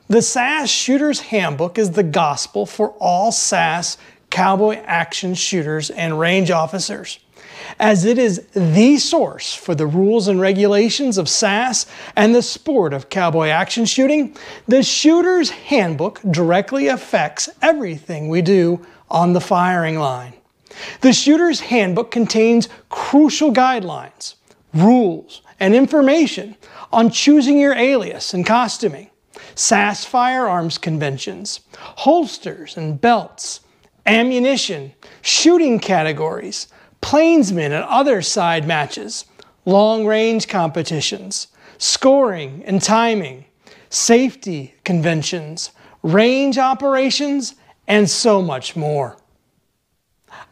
The S.A.S.S Shooters Handbook is the gospel for all S.A.S.S cowboy action shooters and range officers, as it is the source for the rules and regulations of S.A.S.S and the sport of cowboy action shooting. The Shooters Handbook directly affects everything we do on the firing line. The Shooters Handbook contains crucial guidelines, rules, and information on choosing your alias and costuming, S.A.S.S firearms conventions, holsters and belts, ammunition, shooting categories, plainsmen and other side matches, long-range competitions, scoring and timing, safety conventions, range operations, and so much more.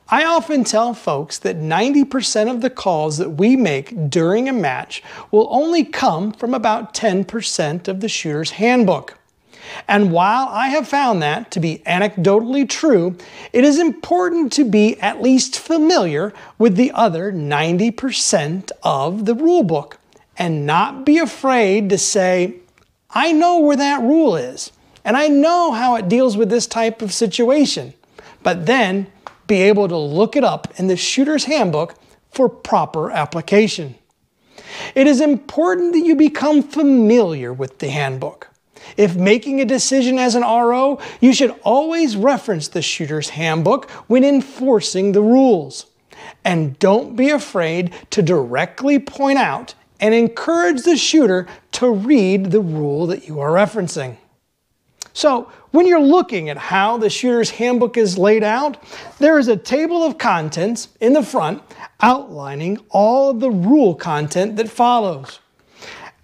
I often tell folks that 90% of the calls that we make during a match will only come from about 10% of the Shooter's Handbook. And while I have found that to be anecdotally true, it is important to be at least familiar with the other 90% of the rule book and not be afraid to say, I know where that rule is, and I know how it deals with this type of situation, but then be able to look it up in the Shooter's Handbook for proper application. It is important that you become familiar with the handbook. If making a decision as an RO, you should always reference the Shooter's Handbook when enforcing the rules. And don't be afraid to directly point out and encourage the shooter to read the rule that you are referencing. So, when you're looking at how the Shooter's Handbook is laid out, there is a table of contents in the front outlining all of the rule content that follows.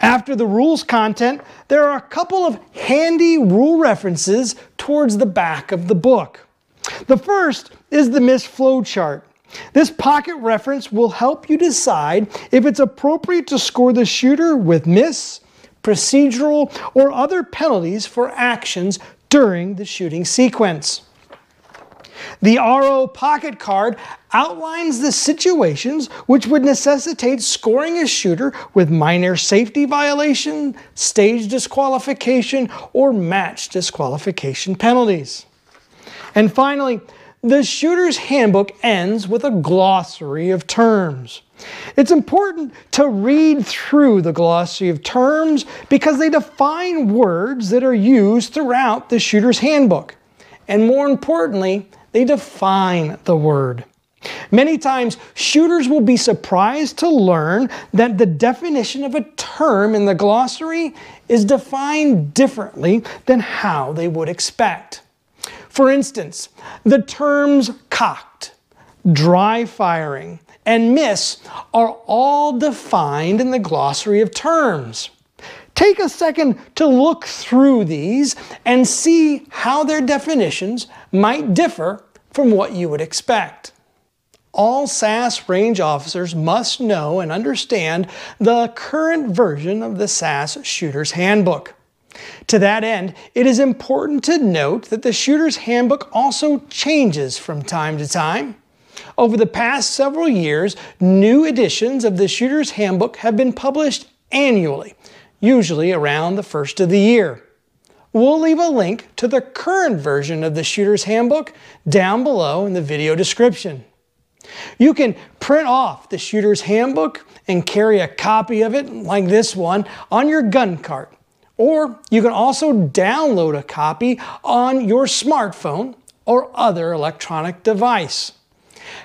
After the rules content, there are a couple of handy rule references towards the back of the book. The first is the miss flow chart. This pocket reference will help you decide if it's appropriate to score the shooter with miss, procedural, or other penalties for actions during the shooting sequence. The RO pocket card outlines the situations which would necessitate scoring a shooter with minor safety violation, stage disqualification, or match disqualification penalties. And finally, the Shooter's Handbook ends with a glossary of terms. It's important to read through the glossary of terms because they define words that are used throughout the Shooter's Handbook. And more importantly, they define the word. Many times, shooters will be surprised to learn that the definition of a term in the glossary is defined differently than how they would expect. For instance, the terms cocked, dry firing, and miss are all defined in the glossary of terms. Take a second to look through these and see how their definitions might differ from what you would expect. All S.A.S.S range officers must know and understand the current version of the S.A.S.S Shooters Handbook. To that end, it is important to note that the Shooters Handbook also changes from time to time. Over the past several years, new editions of the Shooters Handbook have been published annually, usually around the first of the year. We'll leave a link to the current version of the Shooters Handbook down below in the video description. You can print off the Shooter's Handbook and carry a copy of it, like this one, on your gun cart. Or you can also download a copy on your smartphone or other electronic device.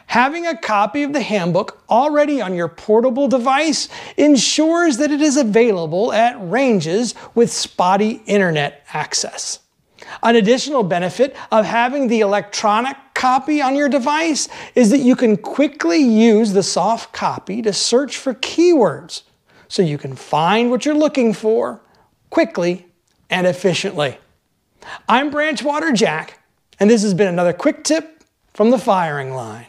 Having a copy of the handbook already on your portable device ensures that it is available at ranges with spotty internet access. An additional benefit of having the electronic copy on your device is that you can quickly use the soft copy to search for keywords so you can find what you're looking for quickly and efficiently. I'm Branchwater Jack, and this has been another quick tip from the firing line.